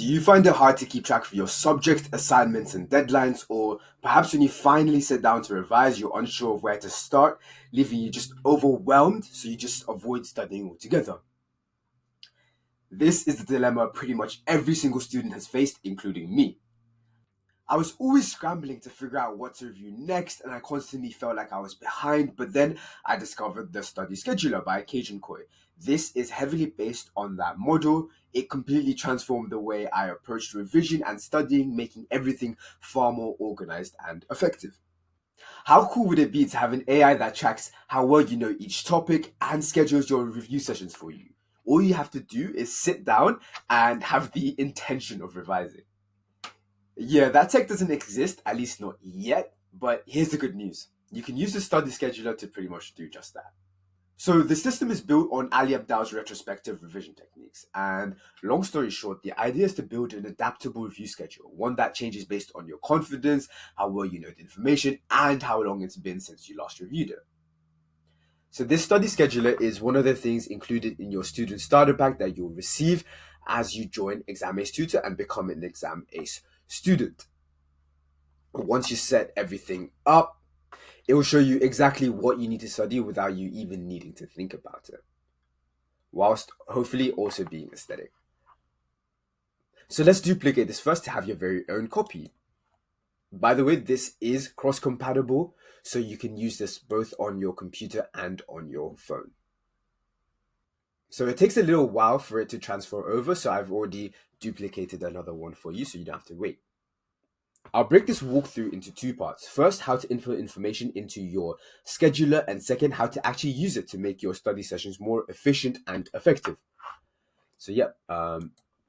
Do you find it hard to keep track of your subject, assignments, and deadlines, or perhaps when you finally sit down to revise, you're unsure of where to start, leaving you just overwhelmed, so you just avoid studying altogether? This is the dilemma pretty much every single student has faced, including me. I was always scrambling to figure out what to review next, and I constantly felt like I was behind. But then I discovered the Study Scheduler by Occasion Koi. This is heavily based on that model. It completely transformed the way I approached revision and studying, making everything far more organized and effective. How cool would it be to have an AI that tracks how well you know each topic and schedules your review sessions for you? All you have to do is sit down and have the intention of revising. Yeah, that tech doesn't exist, at least not yet, but here's the good news. You can use the study scheduler to pretty much do just that. So the system is built on Ali Abdaal's retrospective revision techniques. And long story short, the idea is to build an adaptable review schedule, one that changes based on your confidence, how well you know the information, and how long it's been since you last reviewed it. So this study scheduler is one of the things included in your student starter pack that you'll receive as you join Exam Ace Tutor and become an Exam Ace student. Once you set everything up, it will show you exactly what you need to study without you even needing to think about it, whilst hopefully also being aesthetic. So let's duplicate this first to have your very own copy. By the way, this is cross-compatible, so you can use this both on your computer and on your phone. So it takes a little while for it to transfer over, so I've already duplicated another one for you so you don't have to wait. I'll break this walkthrough into two parts. First, how to input information into your scheduler, and second, how to actually use it to make your study sessions more efficient and effective. So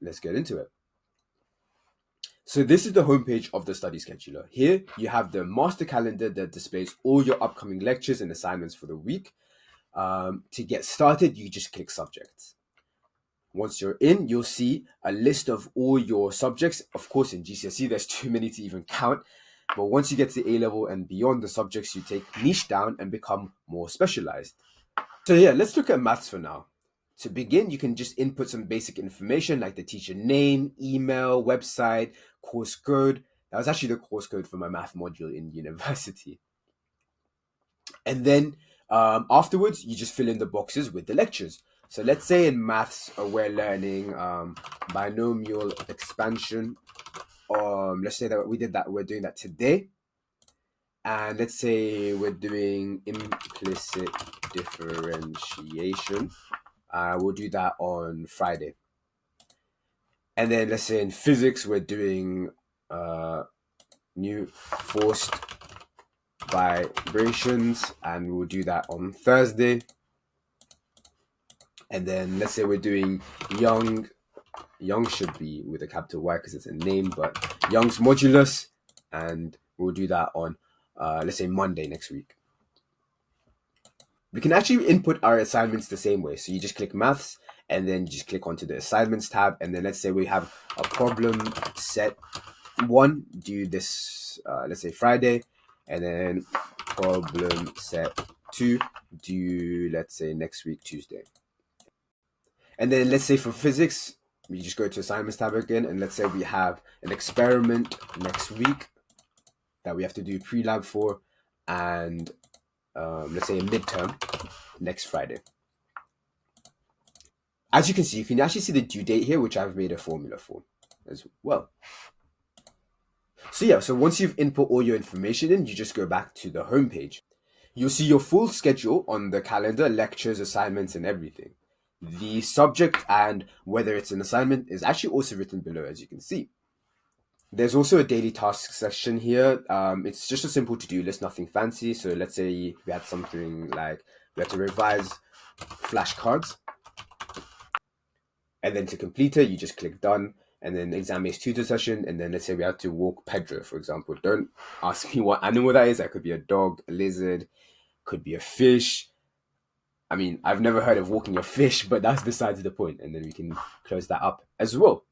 let's get into it. So this is the homepage of the study scheduler. Here you have the master calendar that displays all your upcoming lectures and assignments for the week. To get started, you just click subjects. Once you're in, you'll see a list of all your subjects. Of course, in GCSE, there's too many to even count. But once you get to A-level and beyond, the subjects you take niche down and become more specialized. So let's look at maths for now. To begin, you can just input some basic information like the teacher name, email, website, course code. That was actually the course code for my math module in university. And then afterwards, you just fill in the boxes with the lectures. So let's say in maths, we're learning binomial expansion. Let's say that we're doing that today. And let's say we're doing implicit differentiation. We'll do that on Friday. And then let's say in physics, we're doing new forced vibrations, and we'll do that on Thursday. And then let's say we're doing Young should be with a capital Y because it's a name, but Young's modulus, and we'll do that on let's say Monday next week. We can actually input our assignments the same way. So you just click maths and then you just click onto the assignments tab. And then let's say we have a problem set 1, do this, let's say Friday. And then problem set 2, do, let's say next week, Tuesday. And then let's say for physics, we just go to assignments tab again. And let's say we have an experiment next week that we have to do pre-lab for. And let's say a midterm next Friday. As you can actually see the due date here, which I've made a formula for as well. So once you've input all your information in, you just go back to the home page. You'll see your full schedule on the calendar, lectures, assignments, and everything. The subject and whether it's an assignment is actually also written below, as you can see. There's also a daily task section here. It's just a simple to-do list, nothing fancy. So let's say we had something like we had to revise flashcards. And then to complete it, you just click done. And then Exam Ace Tutor session. And then let's say we had to walk Pedro, for example. Don't ask me what animal that is. That could be a dog, a lizard, could be a fish. I mean, I've never heard of walking a fish, but that's besides the point. And then we can close that up as well.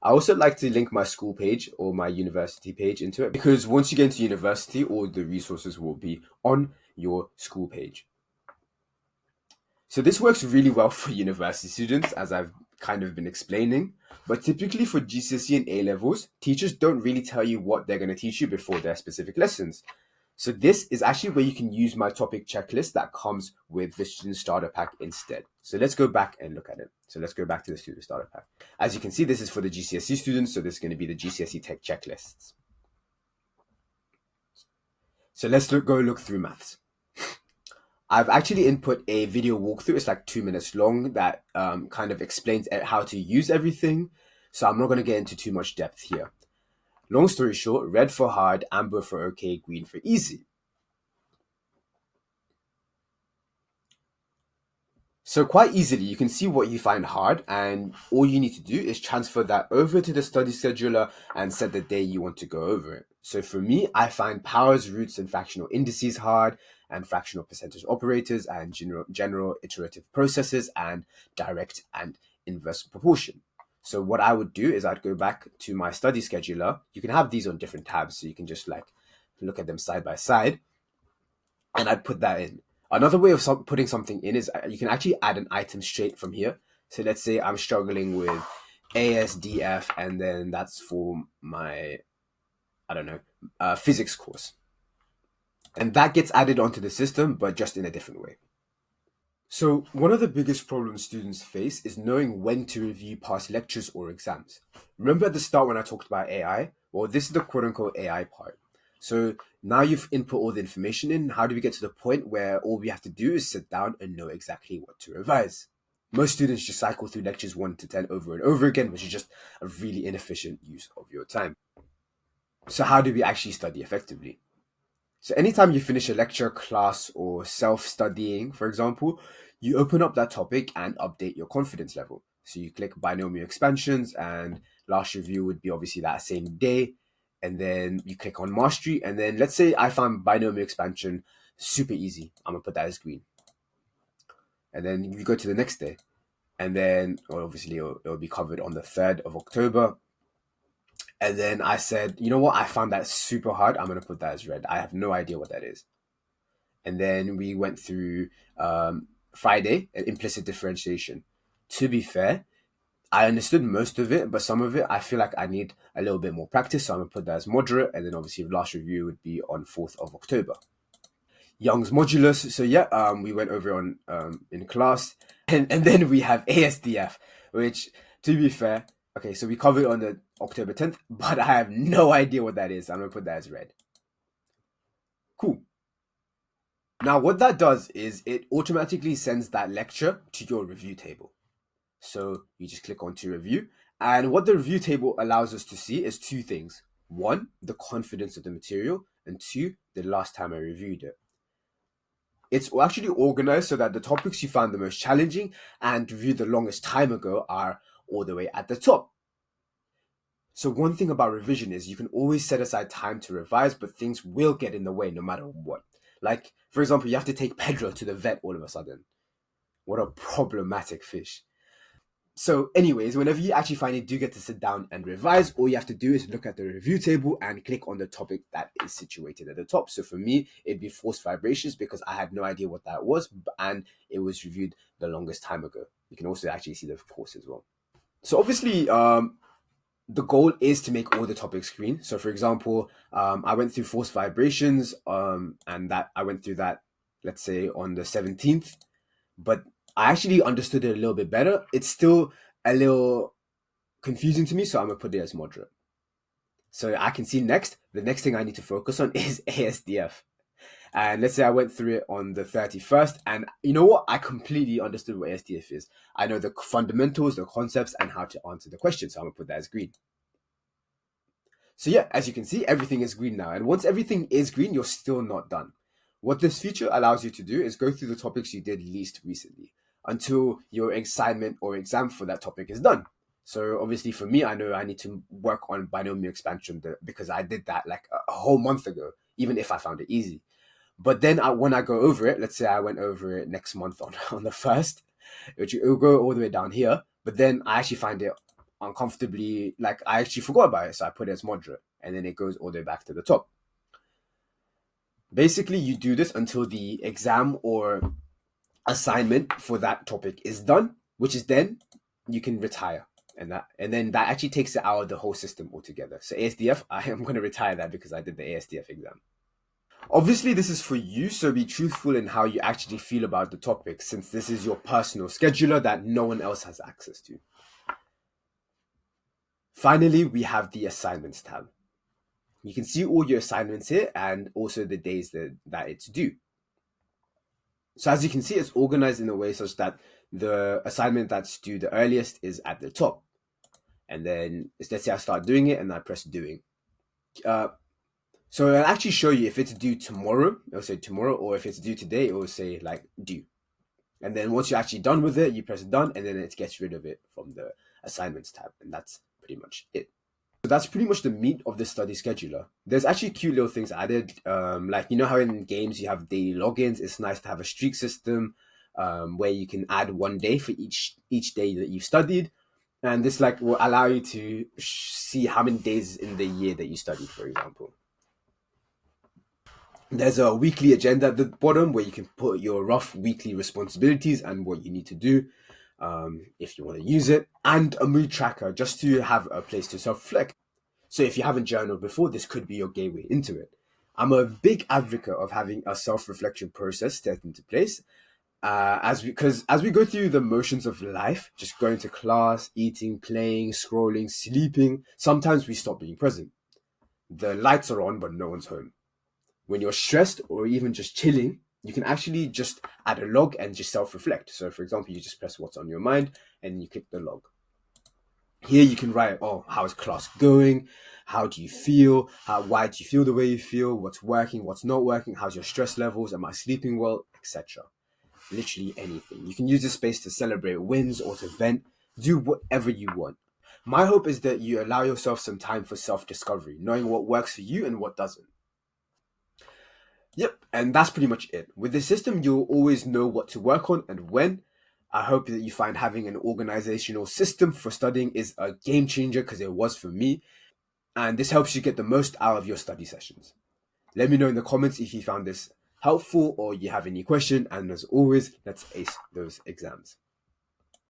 I also like to link my school page or my university page into it, because once you get into university, all the resources will be on your school page. So this works really well for university students, as I've kind of been explaining. But typically for GCSE and A levels, teachers don't really tell you what they're going to teach you before their specific lessons. So this is actually where you can use my topic checklist that comes with the student starter pack instead. So let's go back and look at it. So let's go back to the student starter pack. As you can see, this is for the GCSE students. So this is going to be the GCSE tech checklists. So let's go look through maths. I've actually input a video walkthrough. It's like 2 minutes long that kind of explains how to use everything. So I'm not going to get into too much depth here. Long story short, red for hard, amber for okay, green for easy. So quite easily, you can see what you find hard, and all you need to do is transfer that over to the study scheduler and set the day you want to go over it. So for me, I find powers, roots, and fractional indices hard, and fractional percentage operators, and general iterative processes, and direct and inverse proportion. So what I would do is I'd go back to my study scheduler. You can have these on different tabs, so you can just like look at them side by side, and I'd put that in. Another way of putting something in is you can actually add an item straight from here. So let's say I'm struggling with ASDF, and then that's for my, I don't know, physics course. And that gets added onto the system, but just in a different way. So one of the biggest problems students face is knowing when to review past lectures or exams. Remember at the start when I talked about AI? Well, this is the quote unquote AI part. So now you've input all the information in. How do we get to the point where all we have to do is sit down and know exactly what to revise? Most students just cycle through lectures 1 to 10 over and over again, which is just a really inefficient use of your time. So how do we actually study effectively? So anytime you finish a lecture, class, or self-studying, for example, you open up that topic and update your confidence level. So you click binomial expansions, and last review would be obviously that same day. And then you click on mastery. And then let's say I found binomial expansion super easy. I'm gonna put that as green. And then you go to the next day. And then obviously it'll be covered on the 3rd of October. And then I said, you know what? I found that super hard. I'm going to put that as red. I have no idea what that is. And then we went through Friday, implicit differentiation. To be fair, I understood most of it, but some of it, I feel like I need a little bit more practice. So I'm going to put that as moderate. And then obviously the last review would be on 4th of October. Young's modulus. So yeah, we went over on in class. And then we have ASDF, which, to be fair, okay, so we covered on the October 10th, but I have no idea what that is. I'm going to put that as red. Cool. Now, what that does is it automatically sends that lecture to your review table. So you just click on to review. And what the review table allows us to see is two things. One, the confidence of the material, and two, the last time I reviewed it. It's actually organized so that the topics you found the most challenging and reviewed the longest time ago are all the way at the top. So one thing about revision is you can always set aside time to revise, but things will get in the way no matter what. Like, for example, you have to take Pedro to the vet all of a sudden. What a problematic fish. So anyways, whenever you actually finally do get to sit down and revise, all you have to do is look at the review table and click on the topic that is situated at the top. So for me, it'd be forced vibrations because I had no idea what that was, and it was reviewed the longest time ago. You can also actually see the course as well. So obviously, the goal is to make all the topics green. So for example, I went through forced vibrations, and that I went through that, let's say on the 17th, but I actually understood it a little bit better. It's still a little confusing to me, so I'm gonna put it as moderate. So I can see the next thing I need to focus on is ASDF. And let's say I went through it on the 31st, and you know what? I completely understood what ASDF is. I know the fundamentals, the concepts, and how to answer the question. So I'm gonna put that as green. So yeah, as you can see, everything is green now. And once everything is green, you're still not done. What this feature allows you to do is go through the topics you did least recently until your assignment or exam for that topic is done. So obviously for me, I know I need to work on binomial expansion because I did that like a whole month ago, even if I found it easy. But then when I go over it, let's say I went over it next month on the 1st, which it will go all the way down here. But then I actually find it uncomfortably, like I actually forgot about it. So I put it as moderate, and then it goes all the way back to the top. Basically, you do this until the exam or assignment for that topic is done, which is then you can retire. And then that actually takes it out of the whole system altogether. So ASDF, I am going to retire that because I did the ASDF exam. Obviously, this is for you, so be truthful in how you actually feel about the topic, since this is your personal scheduler that no one else has access to. Finally, we have the assignments tab. You can see all your assignments here and also the days that it's due. So as you can see, it's organized in a way such that the assignment that's due the earliest is at the top. And then let's say I start doing it and I press doing. So it'll actually show you if it's due tomorrow, it'll say tomorrow, or if it's due today, it will say like due. And then once you're actually done with it, you press done, and then it gets rid of it from the assignments tab. And that's pretty much it. So that's pretty much the meat of the study scheduler. There's actually cute little things added, like you know how in games you have daily logins. It's nice to have a streak system where you can add 1 day for each day that you've studied, and this like will allow you to see how many days in the year that you studied, for example. There's a weekly agenda at the bottom where you can put your rough weekly responsibilities and what you need to do if you want to use it, and a mood tracker just to have a place to self-reflect. So if you haven't journaled before, this could be your gateway into it. I'm a big advocate of having a self-reflection process set into place, because as we go through the motions of life, just going to class, eating, playing, scrolling, sleeping, sometimes we stop being present. The lights are on, but no one's home. When you're stressed or even just chilling, you can actually just add a log and just self-reflect. So for example, you just press what's on your mind and you click the log. Here you can write, oh, how's class going? How do you feel? Why do you feel the way you feel? What's working? What's not working? How's your stress levels? Am I sleeping well? Etc. Literally anything. You can use this space to celebrate wins or to vent. Do whatever you want. My hope is that you allow yourself some time for self-discovery, knowing what works for you and what doesn't. Yep, and that's pretty much it. With this system, you'll always know what to work on and when. I hope that you find having an organizational system for studying is a game changer, because it was for me. And this helps you get the most out of your study sessions. Let me know in the comments if you found this helpful or you have any question. And as always, let's ace those exams.